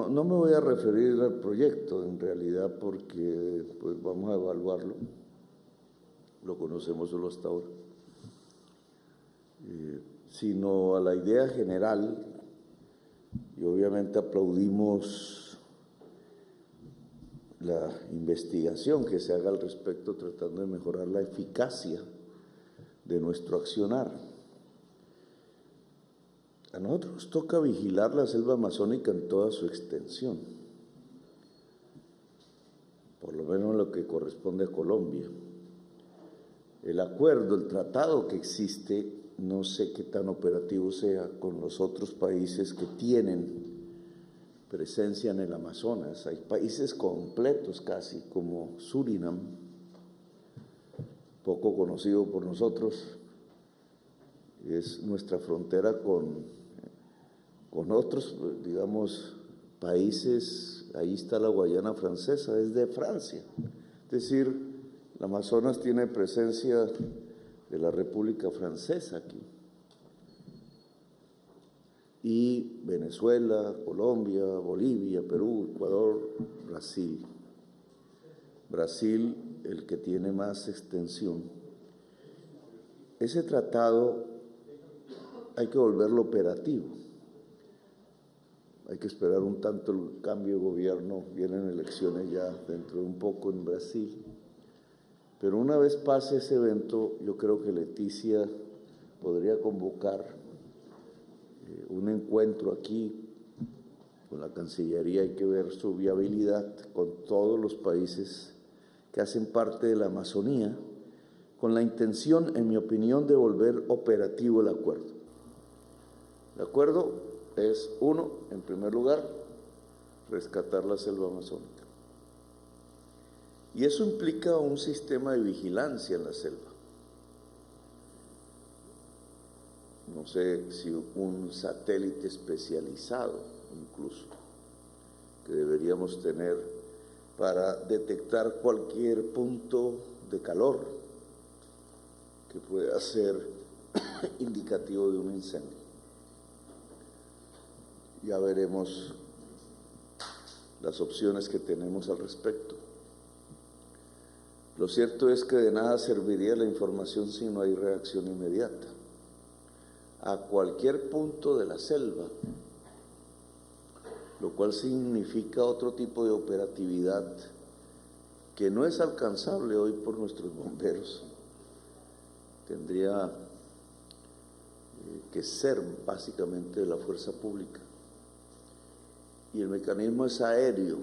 No me voy a referir al proyecto en realidad porque pues vamos a evaluarlo, lo conocemos solo hasta ahora, sino a la idea general, y obviamente aplaudimos la investigación que se haga al respecto tratando de mejorar la eficacia de nuestro accionar. A nosotros nos toca vigilar la selva amazónica en toda su extensión, por lo menos en lo que corresponde a Colombia. El acuerdo, el tratado que existe, no sé qué tan operativo sea con los otros países que tienen presencia en el Amazonas. Hay países completos casi, como Surinam, poco conocido por nosotros, es nuestra frontera con otros, digamos, países. Ahí está la Guayana Francesa, es de Francia. Es decir, el Amazonas tiene presencia de la República Francesa aquí. Y Venezuela, Colombia, Bolivia, Perú, Ecuador, Brasil. Brasil, el que tiene más extensión. Ese tratado hay que volverlo operativo. Hay que esperar un tanto el cambio de gobierno, vienen elecciones ya dentro de un poco en Brasil. Pero una vez pase ese evento, yo creo que Leticia podría convocar un encuentro aquí con la Cancillería. Hay que ver su viabilidad con todos los países que hacen parte de la Amazonía, con la intención, en mi opinión, de volver operativo el acuerdo. El acuerdo es, uno, en primer lugar, rescatar la selva amazónica. Y eso implica un sistema de vigilancia en la selva. No sé si un satélite especializado incluso, que deberíamos tener para detectar cualquier punto de calor que pueda ser indicativo de un incendio. Ya veremos las opciones que tenemos al respecto. Lo cierto es que de nada serviría la información si no hay reacción inmediata. A cualquier punto de la selva, lo cual significa otro tipo de operatividad que no es alcanzable hoy por nuestros bomberos. Tendría que ser básicamente de la fuerza pública. Y el mecanismo es aéreo.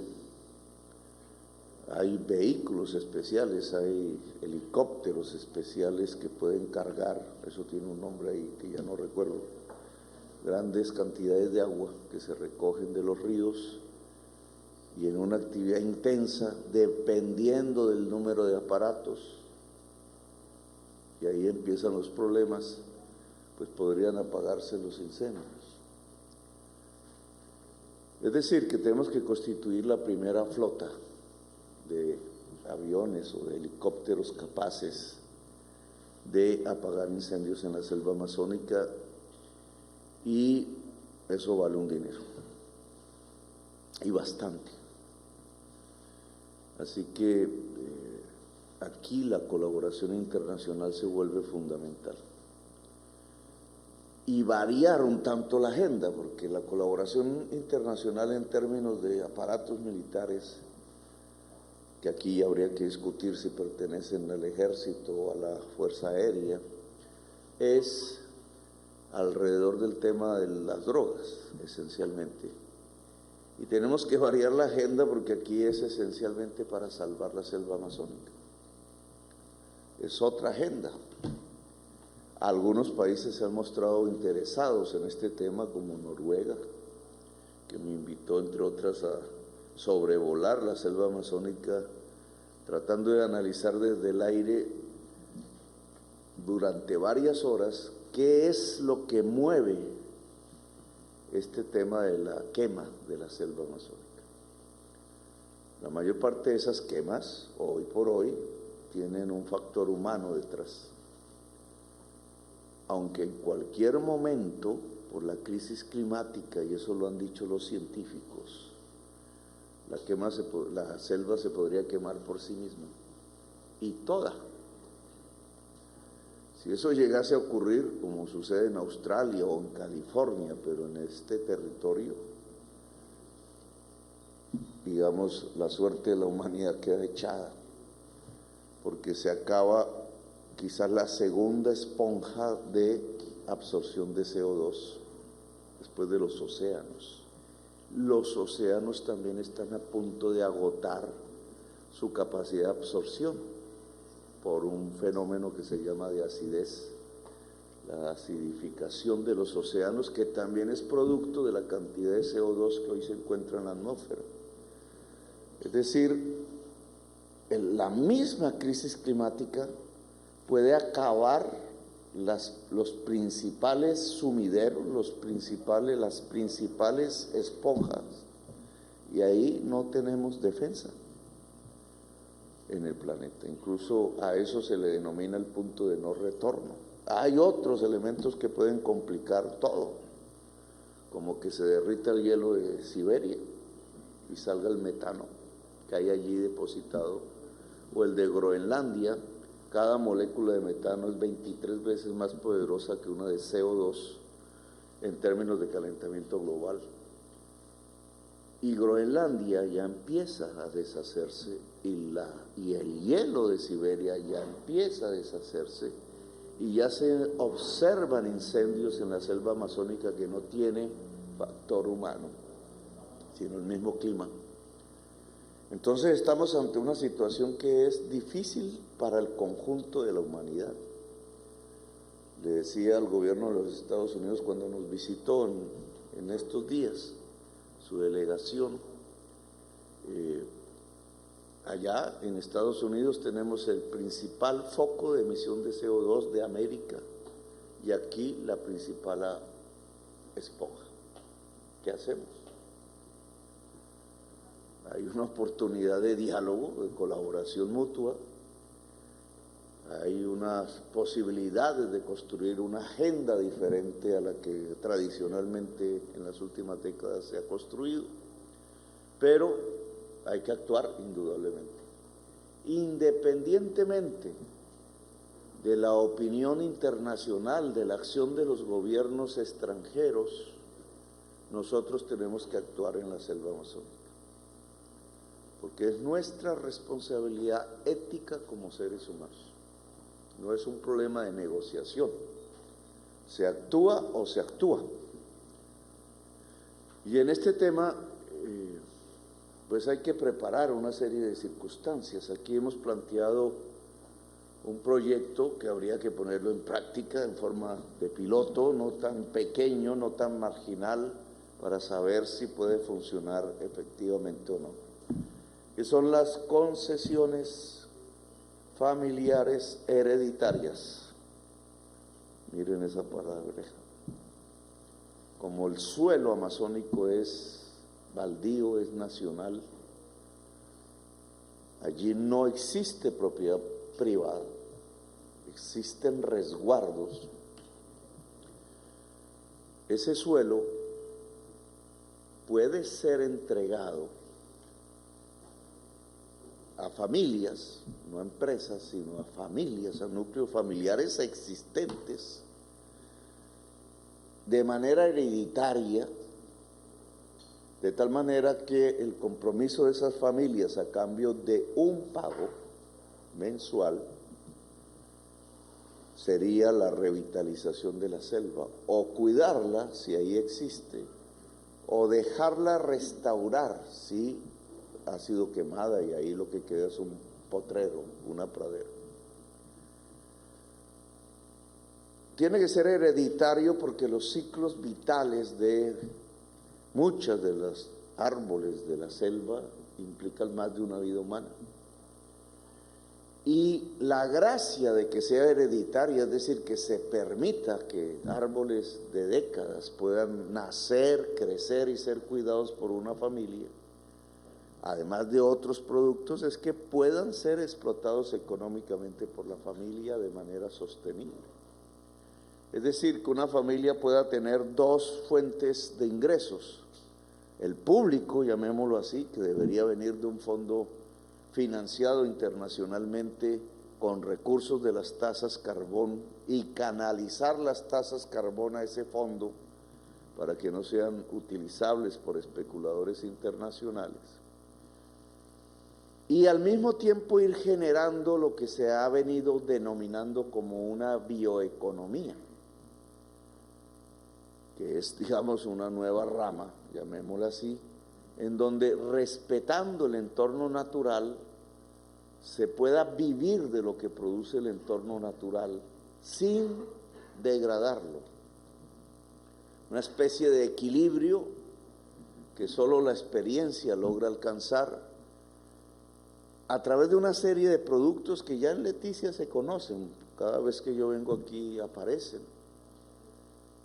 Hay vehículos especiales, hay helicópteros especiales que pueden cargar, eso tiene un nombre ahí que ya no recuerdo, grandes cantidades de agua que se recogen de los ríos y en una actividad intensa, dependiendo del número de aparatos, y ahí empiezan los problemas, pues podrían apagarse los incendios. Es decir, que tenemos que constituir la primera flota de aviones o de helicópteros capaces de apagar incendios en la selva amazónica, y eso vale un dinero, y bastante. Así que aquí la colaboración internacional se vuelve fundamental. Y variar un tanto la agenda, porque la colaboración internacional en términos de aparatos militares, que aquí habría que discutir si pertenecen al ejército o a la fuerza aérea, es alrededor del tema de las drogas, esencialmente. Y tenemos que variar la agenda porque aquí es esencialmente para salvar la selva amazónica. Es otra agenda. Algunos países se han mostrado interesados en este tema, como Noruega, que me invitó, entre otras, a sobrevolar la selva amazónica, tratando de analizar desde el aire durante varias horas qué es lo que mueve este tema de la quema de la selva amazónica. La mayor parte de esas quemas, hoy por hoy, tienen un factor humano detrás. Aunque en cualquier momento, por la crisis climática, y eso lo han dicho los científicos, la selva se podría quemar por sí misma, y toda. Si eso llegase a ocurrir, como sucede en Australia o en California, pero en este territorio, digamos, la suerte de la humanidad queda echada, porque se acaba quizás la segunda esponja de absorción de CO2 después de los océanos. Los océanos también están a punto de agotar su capacidad de absorción por un fenómeno que se llama de acidez, la acidificación de los océanos, que también es producto de la cantidad de CO2 que hoy se encuentra en la atmósfera. Es decir, la misma crisis climática puede acabar los principales sumideros, las principales esponjas, y ahí no tenemos defensa en el planeta. Incluso a eso se le denomina el punto de no retorno. Hay otros elementos que pueden complicar todo, como que se derrita el hielo de Siberia y salga el metano que hay allí depositado, o el de Groenlandia. Cada molécula de metano es 23 veces más poderosa que una de CO2 en términos de calentamiento global. Y Groenlandia ya empieza a deshacerse, y el hielo de Siberia ya empieza a deshacerse, y ya se observan incendios en la selva amazónica que no tiene factor humano, sino el mismo clima. Entonces estamos ante una situación que es difícil para el conjunto de la humanidad. Le decía al gobierno de los Estados Unidos cuando nos visitó en estos días, su delegación, allá en Estados Unidos tenemos el principal foco de emisión de CO2 de América, y aquí la principal esponja. ¿Qué hacemos? Hay una oportunidad de diálogo, de colaboración mutua, hay unas posibilidades de construir una agenda diferente a la que tradicionalmente en las últimas décadas se ha construido, pero hay que actuar indudablemente. Independientemente de la opinión internacional, de la acción de los gobiernos extranjeros, nosotros tenemos que actuar en la selva amazónica, porque es nuestra responsabilidad ética como seres humanos. No es un problema de negociación, se actúa o se actúa. Y en este tema, pues hay que preparar una serie de circunstancias. Aquí hemos planteado un proyecto que habría que ponerlo en práctica en forma de piloto, no tan pequeño, no tan marginal, para saber si puede funcionar efectivamente o no, que son las concesiones familiares hereditarias. Miren esa palabra. Como el suelo amazónico es baldío, es nacional, allí no existe propiedad privada, existen resguardos. Ese suelo puede ser entregado a familias, no a empresas, sino a familias, a núcleos familiares existentes, de manera hereditaria, de tal manera que el compromiso de esas familias a cambio de un pago mensual sería la revitalización de la selva, o cuidarla si ahí existe, o dejarla restaurar si ha sido quemada y ahí lo que queda es un potrero, una pradera. Tiene que ser hereditario porque los ciclos vitales de muchas de los árboles de la selva implican más de una vida humana. Y la gracia de que sea hereditaria, es decir, que se permita que árboles de décadas puedan nacer, crecer y ser cuidados por una familia, además de otros productos, es que puedan ser explotados económicamente por la familia de manera sostenible. Es decir, que una familia pueda tener dos fuentes de ingresos, el público, llamémoslo así, que debería venir de un fondo financiado internacionalmente con recursos de las tasas carbón y canalizar las tasas carbón a ese fondo para que no sean utilizables por especuladores internacionales. Y al mismo tiempo ir generando lo que se ha venido denominando como una bioeconomía, que es, digamos, una nueva rama, llamémosla así, en donde respetando el entorno natural se pueda vivir de lo que produce el entorno natural sin degradarlo. Una especie de equilibrio que solo la experiencia logra alcanzar a través de una serie de productos que ya en Leticia se conocen, cada vez que yo vengo aquí aparecen,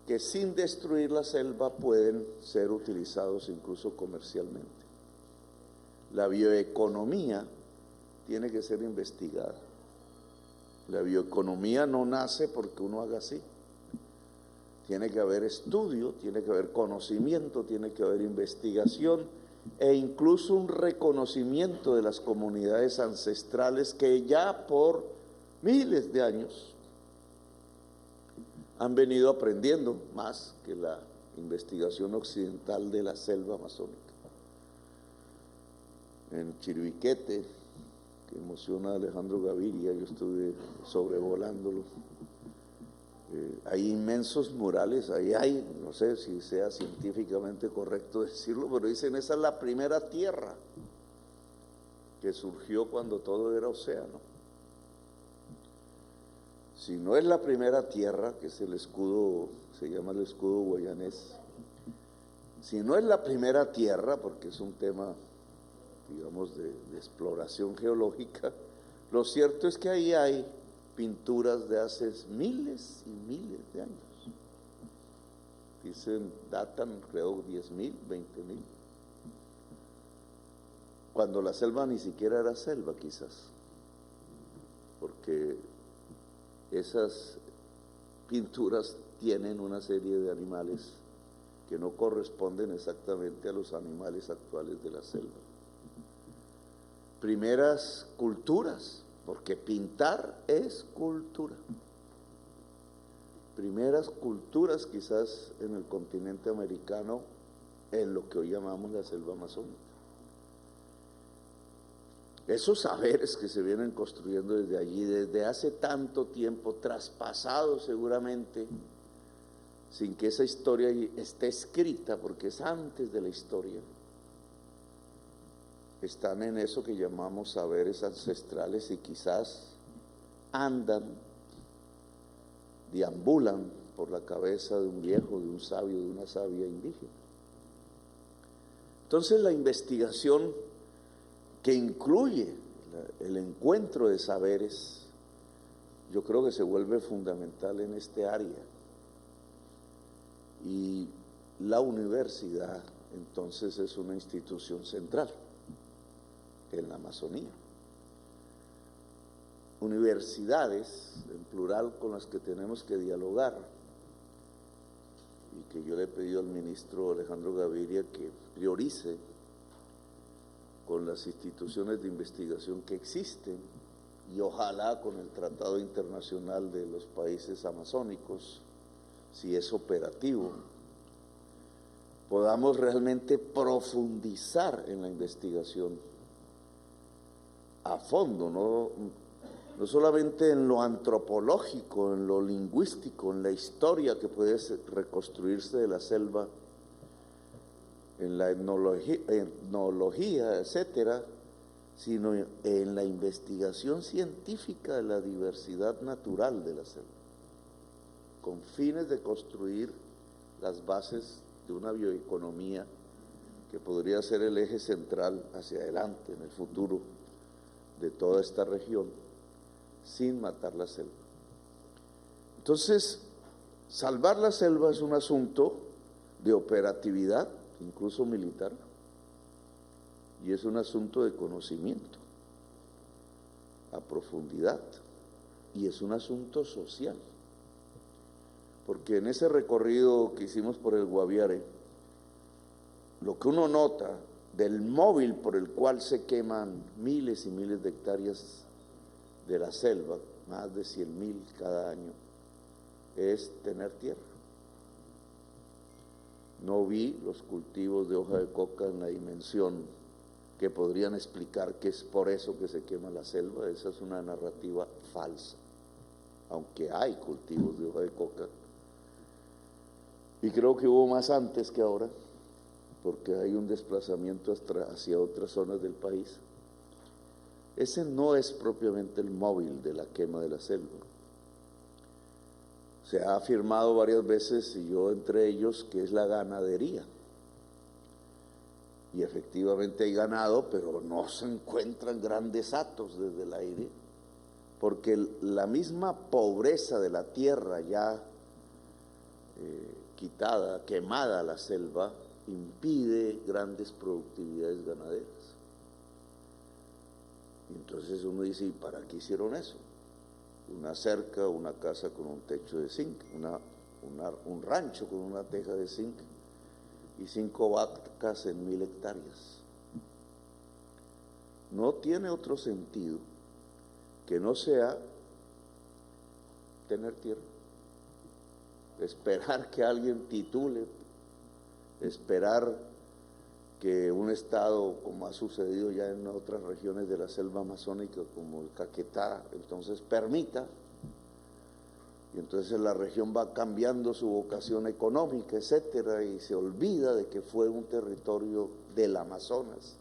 que sin destruir la selva pueden ser utilizados incluso comercialmente. La bioeconomía tiene que ser investigada. La bioeconomía no nace porque uno haga así. Tiene que haber estudio, tiene que haber conocimiento, tiene que haber investigación e incluso un reconocimiento de las comunidades ancestrales que ya por miles de años han venido aprendiendo más que la investigación occidental de la selva amazónica. En Chiribiquete, que emociona a Alejandro Gaviria, yo estuve sobrevolándolo. Hay inmensos murales, ahí hay, no sé si sea científicamente correcto decirlo, pero dicen esa es la primera tierra que surgió cuando todo era océano. Si no es la primera tierra, que es el escudo, se llama el escudo guayanés, si no es la primera tierra, porque es un tema, digamos, de exploración geológica, lo cierto es que ahí hay pinturas de hace miles y miles de años. Dicen, datan, creo, 10.000, 20.000. Cuando la selva ni siquiera era selva, quizás. Porque esas pinturas tienen una serie de animales que no corresponden exactamente a los animales actuales de la selva. Primeras culturas, porque pintar es cultura. Primeras culturas quizás en el continente americano, en lo que hoy llamamos la selva amazónica. Esos saberes que se vienen construyendo desde allí, desde hace tanto tiempo, traspasados seguramente, sin que esa historia esté escrita, porque es antes de la historia, están en eso que llamamos saberes ancestrales y quizás andan, deambulan por la cabeza de un viejo, de un sabio, de una sabia indígena. Entonces la investigación que incluye el encuentro de saberes, yo creo que se vuelve fundamental en este área. Y la universidad entonces es una institución central en la Amazonía. Universidades, en plural, con las que tenemos que dialogar y que yo le he pedido al ministro Alejandro Gaviria que priorice con las instituciones de investigación que existen y ojalá con el Tratado Internacional de los Países Amazónicos, si es operativo, podamos realmente profundizar en la investigación a fondo, no solamente en lo antropológico, en lo lingüístico, en la historia que puede reconstruirse de la selva, en la etnología, etcétera, sino en la investigación científica de la diversidad natural de la selva, con fines de construir las bases de una bioeconomía que podría ser el eje central hacia adelante en el futuro de toda esta región, sin matar la selva. Entonces, salvar la selva es un asunto de operatividad, incluso militar, y es un asunto de conocimiento a profundidad, y es un asunto social, porque en ese recorrido que hicimos por el Guaviare, lo que uno nota del móvil por el cual se queman miles y miles de hectáreas de la selva, más de 100.000 cada año, es tener tierra. No vi los cultivos de hoja de coca en la dimensión que podrían explicar que es por eso que se quema la selva. Esa es una narrativa falsa, aunque hay cultivos de hoja de coca, y creo que hubo más antes que ahora, porque hay un desplazamiento hacia otras zonas del país. Ese no es propiamente el móvil de la quema de la selva. Se ha afirmado varias veces, y yo entre ellos, que es la ganadería. Y efectivamente hay ganado, pero no se encuentran grandes hatos desde el aire, porque la misma pobreza de la tierra ya quitada, quemada la selva, impide grandes productividades ganaderas. Y entonces uno dice, ¿y para qué hicieron eso? Una cerca, una casa con un techo de zinc, un rancho con una teja de zinc y 5 vacas en 1.000 hectáreas. No tiene otro sentido que no sea tener tierra, esperar que alguien titule, esperar que un estado, como ha sucedido ya en otras regiones de la selva amazónica, como el Caquetá, entonces permita, y entonces la región va cambiando su vocación económica, etcétera, y se olvida de que fue un territorio del Amazonas,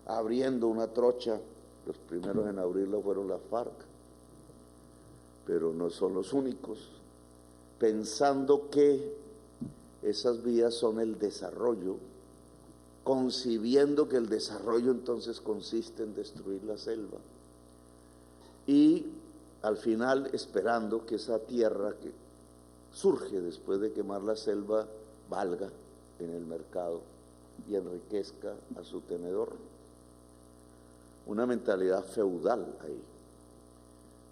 abriendo una trocha. Los primeros en abrirla fueron las FARC, pero no son los únicos, pensando que esas vías son el desarrollo, concibiendo que el desarrollo entonces consiste en destruir la selva, y al final esperando que esa tierra que surge después de quemar la selva valga en el mercado y enriquezca a su tenedor. Una mentalidad feudal ahí,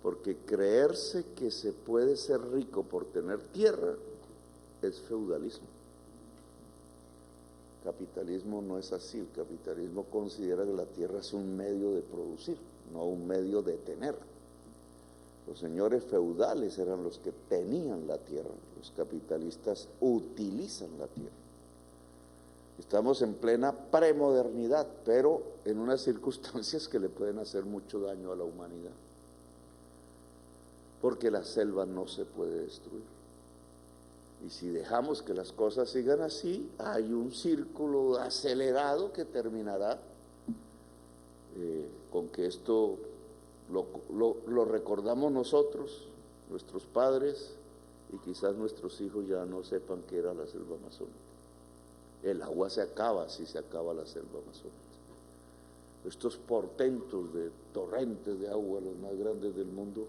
porque creerse que se puede ser rico por tener tierra es feudalismo. Capitalismo no es así. El capitalismo considera que la tierra es un medio de producir, no un medio de tener. Los señores feudales eran los que tenían la tierra, los capitalistas utilizan la tierra. Estamos en plena premodernidad, pero en unas circunstancias que le pueden hacer mucho daño a la humanidad, porque la selva no se puede destruir. Y si dejamos que las cosas sigan así, hay un círculo acelerado que terminará con que esto lo recordamos nosotros, nuestros padres, y quizás nuestros hijos ya no sepan qué era la selva amazónica. El agua se acaba si se acaba la selva amazónica. Estos portentos de torrentes de agua, los más grandes del mundo,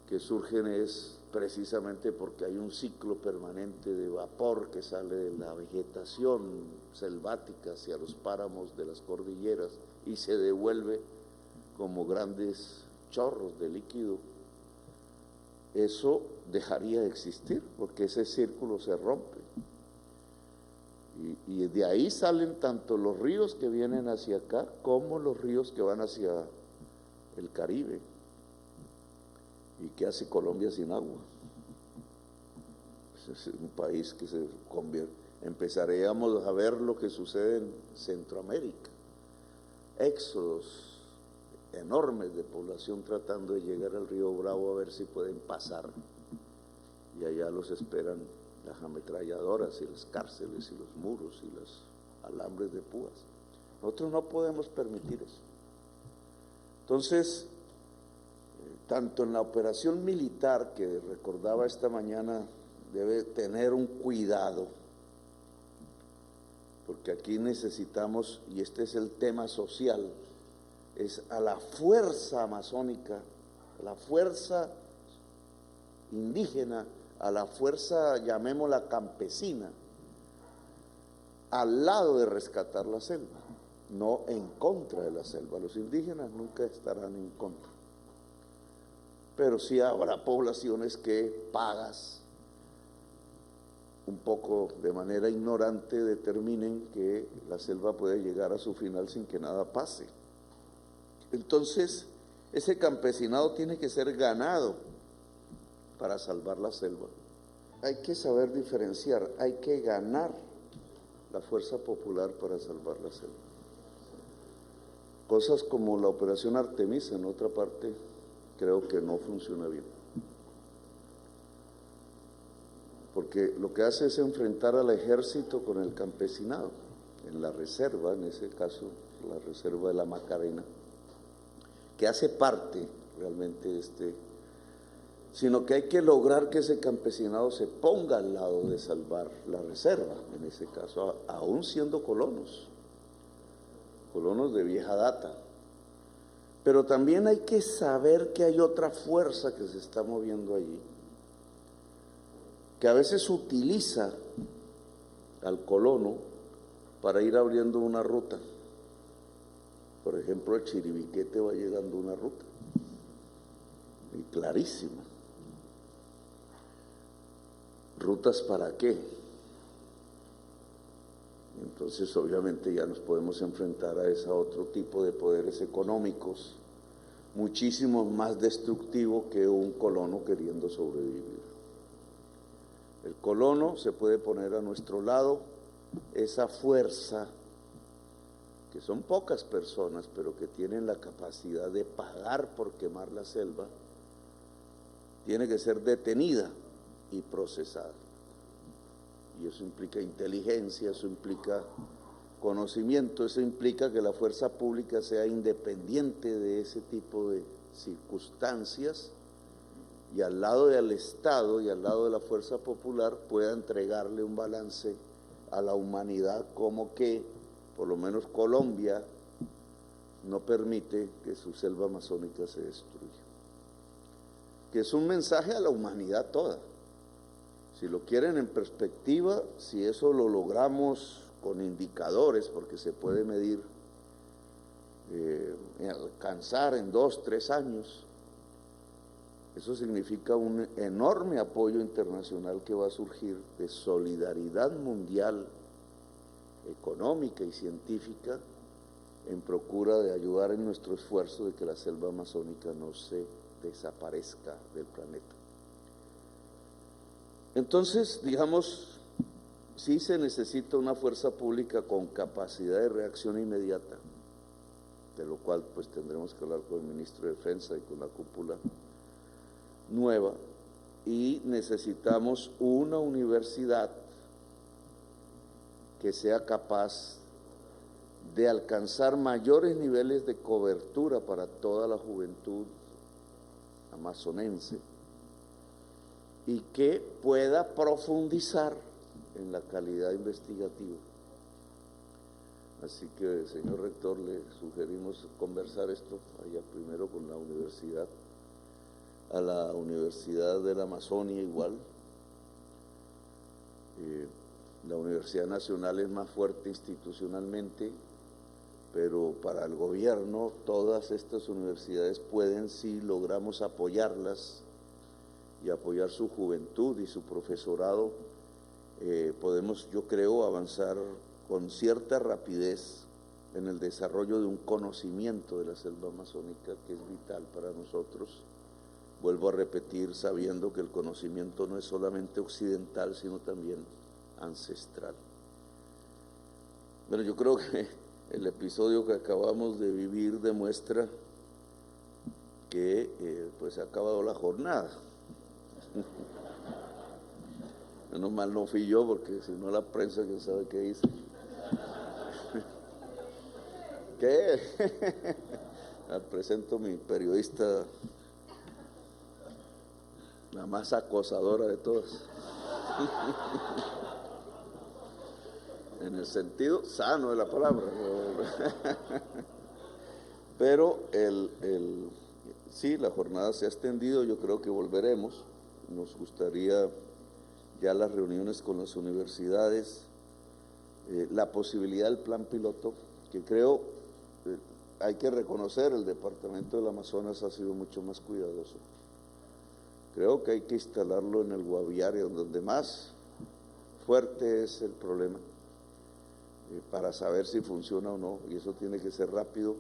que surgen es precisamente porque hay un ciclo permanente de vapor que sale de la vegetación selvática hacia los páramos de las cordilleras y se devuelve como grandes chorros de líquido. Eso dejaría de existir porque ese círculo se rompe. Y de ahí salen tanto los ríos que vienen hacia acá como los ríos que van hacia el Caribe. ¿Y qué hace Colombia sin agua? Pues es un país que se convierte. Empezaríamos a ver lo que sucede en Centroamérica. Éxodos enormes de población tratando de llegar al río Bravo a ver si pueden pasar. Y allá los esperan las ametralladoras y las cárceles y los muros y los alambres de púas. Nosotros no podemos permitir eso. Entonces, tanto en la operación militar que recordaba esta mañana, debe tener un cuidado, porque aquí necesitamos, y este es el tema social, es a la fuerza amazónica, a la fuerza indígena, a la fuerza, llamémosla campesina, al lado de rescatar la selva, no en contra de la selva. Los indígenas nunca estarán en contra, pero sí habrá poblaciones que pagas un poco de manera ignorante determinen que la selva puede llegar a su final sin que nada pase. Entonces, ese campesinado tiene que ser ganado para salvar la selva. Hay que saber diferenciar, hay que ganar la fuerza popular para salvar la selva. Cosas como la operación Artemisa en otra parte creo que no funciona bien, porque lo que hace es enfrentar al ejército con el campesinado, en la reserva, en ese caso la reserva de la Macarena, que hace parte realmente de sino que hay que lograr que ese campesinado se ponga al lado de salvar la reserva, en ese caso, aún siendo colonos de vieja data. Pero también hay que saber que hay otra fuerza que se está moviendo allí, que a veces utiliza al colono para ir abriendo una ruta. Por ejemplo, el Chiribiquete va llegando a una ruta, y clarísima. ¿Rutas para qué? Entonces, obviamente, ya nos podemos enfrentar a ese otro tipo de poderes económicos, muchísimo más destructivo que un colono queriendo sobrevivir. El colono se puede poner a nuestro lado, esa fuerza, que son pocas personas, pero que tienen la capacidad de pagar por quemar la selva, tiene que ser detenida y procesada. Y eso implica inteligencia, eso implica conocimiento, eso implica que la fuerza pública sea independiente de ese tipo de circunstancias y al lado del Estado y al lado de la fuerza popular pueda entregarle un balance a la humanidad, como que por lo menos Colombia no permite que su selva amazónica se destruya. Que es un mensaje a la humanidad toda. Si lo quieren en perspectiva, si eso lo logramos con indicadores, porque se puede medir, alcanzar en 2, 3 años, eso significa un enorme apoyo internacional que va a surgir de solidaridad mundial, económica y científica, en procura de ayudar en nuestro esfuerzo de que la selva amazónica no se desaparezca del planeta. Entonces, digamos, sí se necesita una fuerza pública con capacidad de reacción inmediata, de lo cual pues tendremos que hablar con el ministro de Defensa y con la cúpula nueva, y necesitamos una universidad que sea capaz de alcanzar mayores niveles de cobertura para toda la juventud amazonense y que pueda profundizar en la calidad investigativa. Así que, señor rector, le sugerimos conversar esto allá primero con la universidad, a la Universidad de la Amazonia igual. La Universidad Nacional es más fuerte institucionalmente, pero para el gobierno todas estas universidades pueden, si logramos apoyarlas y apoyar su juventud y su profesorado, podemos, yo creo, avanzar con cierta rapidez en el desarrollo de un conocimiento de la selva amazónica que es vital para nosotros. Vuelvo a repetir, sabiendo que el conocimiento no es solamente occidental, sino también ancestral. Bueno, yo creo que el episodio que acabamos de vivir demuestra que pues se ha acabado la jornada. Menos mal no fui yo, porque si no la prensa, quién sabe qué hice. ¿Qué? Presento mi periodista, la más acosadora de todas. En el sentido sano de la palabra. Pero sí, la jornada se ha extendido, yo creo que volveremos. Nos gustaría ya las reuniones con las universidades, la posibilidad del plan piloto, que creo hay que reconocer, el departamento del Amazonas ha sido mucho más cuidadoso. Creo que hay que instalarlo en el Guaviare, donde más fuerte es el problema para saber si funciona o no, y eso tiene que ser rápido.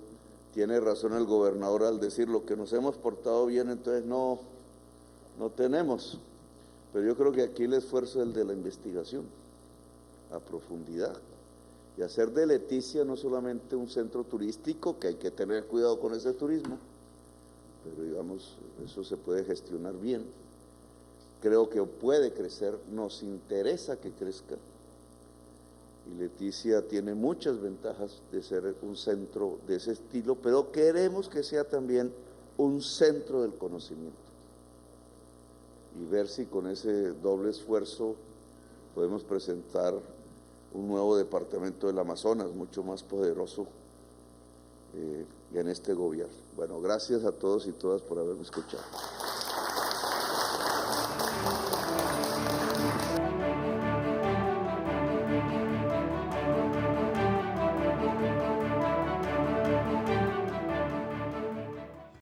Tiene razón el gobernador al decir lo que nos hemos portado bien, entonces no tenemos. Pero yo creo que aquí el esfuerzo es el de la investigación a profundidad y hacer de Leticia no solamente un centro turístico, que hay que tener cuidado con ese turismo, pero digamos, eso se puede gestionar bien. Creo que puede crecer, nos interesa que crezca, y Leticia tiene muchas ventajas de ser un centro de ese estilo, pero queremos que sea también un centro del conocimiento y ver si con ese doble esfuerzo podemos presentar un nuevo departamento del Amazonas, mucho más poderoso en este gobierno. Bueno, gracias a todos y todas por haberme escuchado.